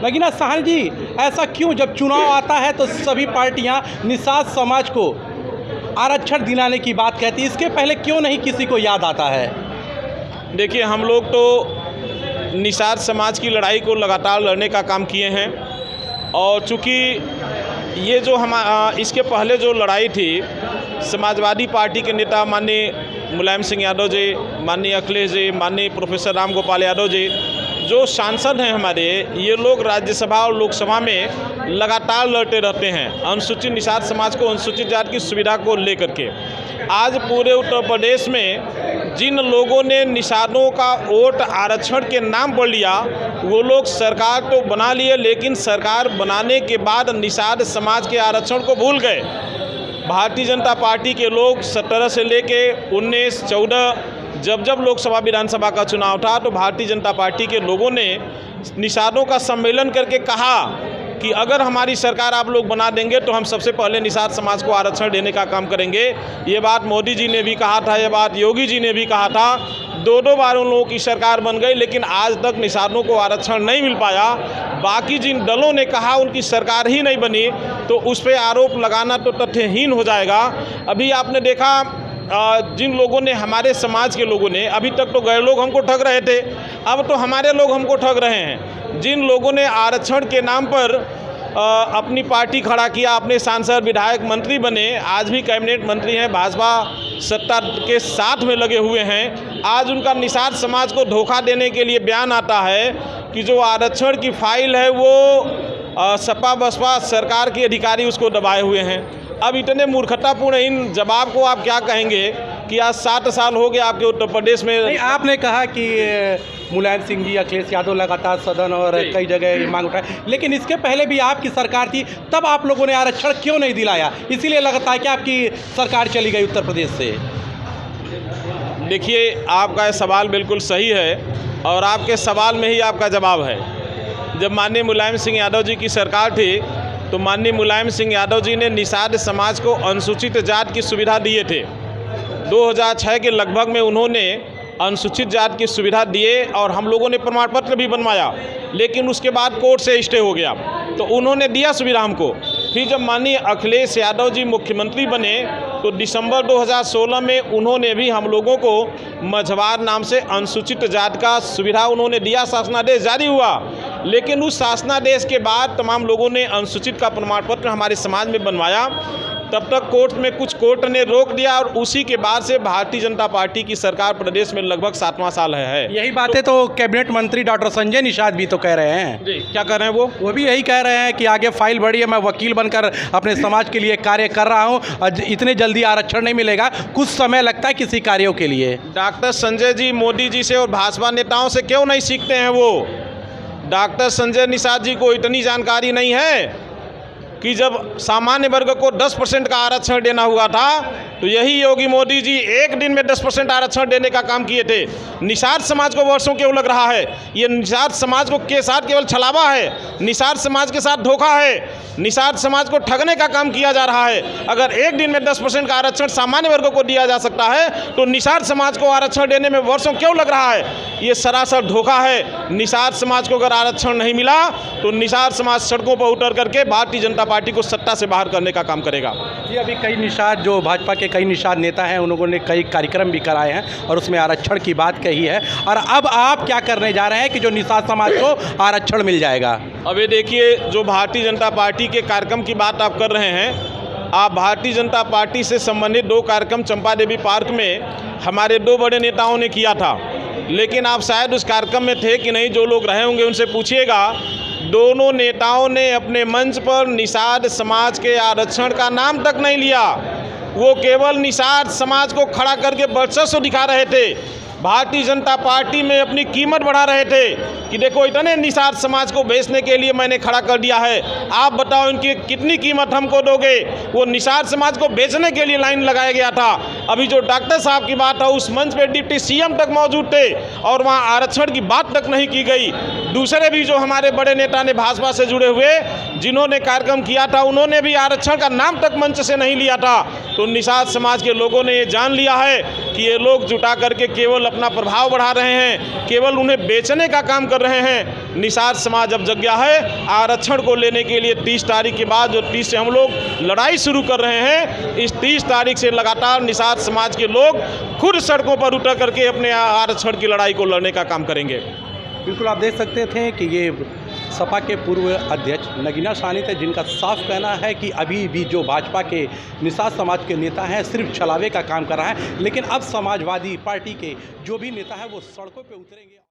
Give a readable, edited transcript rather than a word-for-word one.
नगीना साहनी जी, ऐसा क्यों जब चुनाव आता है तो सभी पार्टियां निषाद समाज को आरक्षण दिलाने की बात कहती है, इसके पहले क्यों नहीं किसी को याद आता है? देखिए, हम लोग तो निषाद समाज की लड़ाई को लगातार लड़ने का काम किए हैं और चूँकि ये जो इसके पहले जो लड़ाई थी, समाजवादी पार्टी के नेता माननीय मुलायम सिंह यादव जी, माननीय अखिलेश जी, माननीय प्रोफेसर राम गोपाल यादव जी, जो सांसद हैं हमारे, ये लोग राज्यसभा और लोकसभा में लगातार लड़ते रहते हैं अनुसूचित निषाद समाज को, अनुसूचित जाति की सुविधा को लेकर के। आज पूरे उत्तर प्रदेश में जिन लोगों ने निषादों का वोट आरक्षण के नाम पर लिया, वो लोग सरकार तो बना लिए, लेकिन सरकार बनाने के बाद निषाद समाज के आरक्षण को भूल गए। भारतीय जनता पार्टी के लोग 17 से लेके 19, 14 जब लोकसभा विधानसभा का चुनाव था, तो भारतीय जनता पार्टी के लोगों ने निषादों का सम्मेलन करके कहा कि अगर हमारी सरकार आप लोग बना देंगे तो हम सबसे पहले निषाद समाज को आरक्षण देने का काम करेंगे। ये बात मोदी जी ने भी कहा था, ये बात योगी जी ने भी कहा था। दो बार उन लोगों की सरकार बन गई, लेकिन आज तक निषादों को आरक्षण नहीं मिल पाया। बाकी जिन दलों ने कहा उनकी सरकार ही नहीं बनी, तो उस पर आरोप लगाना तो तथ्यहीन हो जाएगा। अभी आपने देखा, जिन लोगों ने, हमारे समाज के लोगों ने, अभी तक तो गैर लोग हमको ठग रहे थे, अब तो हमारे लोग हमको ठग रहे हैं। जिन लोगों ने आरक्षण के नाम पर अपनी पार्टी खड़ा किया, अपने सांसद, विधायक, मंत्री बने, आज भी कैबिनेट मंत्री हैं, भाजपा सत्ता के साथ में लगे हुए हैं। आज उनका निषाद समाज को धोखा देने के लिए बयान आता है कि जो आरक्षण की फाइल है वो सपा बसपा सरकार के अधिकारी उसको दबाए हुए हैं। अब इतने मूर्खतापूर्ण इन जवाब को आप क्या कहेंगे कि आज 7 साल हो गए आपके उत्तर प्रदेश में। नहीं, आपने कहा कि मुलायम सिंह जी, अखिलेश यादव लगातार सदन और कई जगह मांग उठाए, लेकिन इसके पहले भी आपकी सरकार थी, तब आप लोगों ने आरक्षण क्यों नहीं दिलाया? इसीलिए लगता है कि आपकी सरकार चली गई उत्तर प्रदेश से। देखिए, आपका सवाल बिल्कुल सही है और आपके सवाल में ही आपका जवाब है। जब माननीय मुलायम सिंह यादव जी की सरकार थी, तो माननीय मुलायम सिंह यादव जी ने निषाद समाज को अनुसूचित जाति की सुविधा दिए थे। 2006 के लगभग में उन्होंने अनुसूचित जाति की सुविधा दिए और हम लोगों ने प्रमाण पत्र भी बनवाया, लेकिन उसके बाद कोर्ट से स्टे हो गया, तो उन्होंने दिया सुविधा हमको। फिर जब माननीय अखिलेश यादव जी मुख्यमंत्री बने, तो दिसंबर 2016 में उन्होंने भी हम लोगों को मझवार नाम से अनुसूचित जाति का सुविधा उन्होंने दिया, शासनादेश जारी हुआ। लेकिन उस शासनादेश के बाद तमाम लोगों ने अनुसूचित का प्रमाण पत्र हमारे समाज में बनवाया, तब तक कोर्ट ने रोक दिया और उसी के बाद से भारतीय जनता पार्टी की सरकार प्रदेश में लगभग 7वां साल है। यही बातें तो कैबिनेट मंत्री डॉक्टर संजय निषाद भी तो कह रहे हैं। जी, क्या कह रहे हैं वो भी यही कह रहे हैं कि आगे फाइल बढ़ी है, मैं वकील बनकर अपने समाज के लिए कार्य कर रहा हूं और इतने जल्दी आरक्षण नहीं मिलेगा, कुछ समय लगता है किसी कार्यों के लिए। डॉक्टर संजय जी मोदी जी से और भाजपा नेताओं से क्यों नहीं सीखते हैं? वो डॉक्टर संजय निषाद जी को इतनी जानकारी नहीं है कि जब सामान्य वर्ग को 10% का आरक्षण देना हुआ था, तो यही योगी मोदी जी एक दिन में 10% आरक्षण देने का काम किए थे। निषाद समाज को वर्षों क्यों लग रहा है? ये निषाद समाज को के साथ केवल छलावा है, निषाद समाज के साथ धोखा है, निषाद समाज को ठगने का काम किया जा रहा है। अगर एक दिन में 10% का आरक्षण सामान्य वर्गों को दिया जा सकता है, तो निषाद समाज को आरक्षण देने में वर्षों क्यों लग रहा है? ये सरासर धोखा है। निषाद समाज को अगर आरक्षण नहीं मिला, तो निषाद समाज सड़कों पर उतर करके भारतीय जनता पार्टी को सत्ता से बाहर करने का काम करेगा। ये अभी कई निषाद, जो भाजपा के कई निषाद नेता हैं, उन लोगों ने कई कार्यक्रम भी कराए हैं और उसमें आरक्षण की बात कही है। और अब आप क्या करने जा रहे हैं कि जो निषाद समाज को आरक्षण मिल जाएगा? अब ये देखिए, जो भारतीय जनता पार्टी के कार्यक्रम की बात आप कर रहे हैं, आप भारतीय जनता पार्टी से संबंधित 2 कार्यक्रम चंपा देवी पार्क में हमारे 2 बड़े नेताओं ने किया था, लेकिन आप शायद उस कार्यक्रम में थे कि नहीं। जो लोग रहे होंगे उनसे पूछिएगा, दोनों नेताओं ने अपने मंच पर निषाद समाज के आरक्षण का नाम तक नहीं लिया। वो केवल निषाद समाज को खड़ा करके वर्चस्व दिखा रहे थे, भारतीय जनता पार्टी में अपनी कीमत बढ़ा रहे थे कि देखो इतने निषाद समाज को बेचने के लिए मैंने खड़ा कर दिया है, आप बताओ इनकी कितनी कीमत हमको दोगे। वो निषाद समाज को बेचने के लिए लाइन लगाया गया था। अभी जो डॉक्टर साहब की बात है, उस मंच पे डिप्टी सीएम तक मौजूद थे और वहाँ आरक्षण की बात तक नहीं की गई। दूसरे भी जो हमारे बड़े नेता ने भाजपा से जुड़े हुए जिन्होंने कार्यक्रम किया था, उन्होंने भी आरक्षण का नाम तक मंच से नहीं लिया था। तो निषाद समाज के लोगों ने ये जान लिया है कि ये लोग जुटा करके केवल अपना प्रभाव बढ़ा रहे हैं, केवल उन्हें बेचने का काम कर रहे हैं। निषाद समाज अब जग गया है आरक्षण को लेने के लिए। 30 तारीख के बाद जो 30 से हम लोग लड़ाई शुरू कर रहे हैं, इस 30 तारीख से लगातार निषाद समाज के लोग खुद सड़कों पर उतर करके अपने आरक्षण की लड़ाई को लड़ने का काम करेंगे। बिल्कुल, आप देख सकते थे कि ये सपा के पूर्व अध्यक्ष नगीना सानी थे, जिनका साफ कहना है कि अभी भी जो भाजपा के निषाद समाज के नेता हैं सिर्फ छलावे का काम कर रहा है, लेकिन अब समाजवादी पार्टी के जो भी नेता हैं वो सड़कों पे उतरेंगे।